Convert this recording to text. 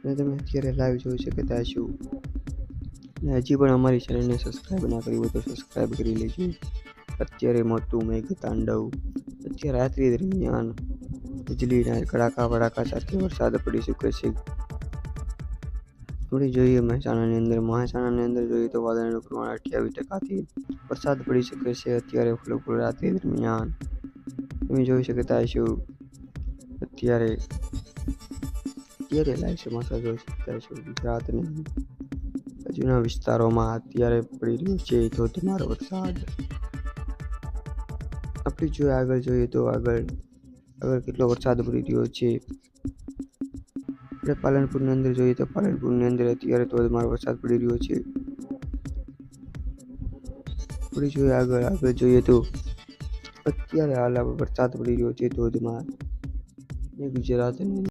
અને તમે અત્યારે લાઈવ જોઈ શકતા છો. અને હજી પણ અમારી ચેનલને સબસ્ક્રાઈબ ના કરી હોય તો સબસ્ક્રાઈબ કરી લેજો. અત્યારે મોટું મેઘતાંડવ. અત્યારે રાત્રિ દરમિયાન વીજળીના કડાકા ભડાકા સાથે વરસાદ પડી શકે છે. આપણે જોઈએ મહેસાણાની અંદર જોઈએ તો વાદળનું પ્રમાણ 28%થી વરસાદ પડી શકે છે. અત્યારે ફૂલ રાત્રિ દરમિયાન તમે જોઈ શકતા છો. અત્યારે લાઈવ સમાચાર જોઈ શકતા છો. ગુજરાતની બાજુના વિસ્તારોમાં અત્યારે પડી રહ્યો છે ધોધમાર વરસાદ. આપણે આગળ જોઈએ તો આગળ કેટલો વરસાદ પડી રહ્યો છે. આપણે પાલનપુરની અંદર જોઈએ તો પાલનપુરની અંદર અત્યારે ધોધમાર વરસાદ પડી રહ્યો છે. આપણે આગળ જોઈએ તો અત્યારે હાલ વરસાદ પડી રહ્યો છે ધોધમાર. ગુજરાતની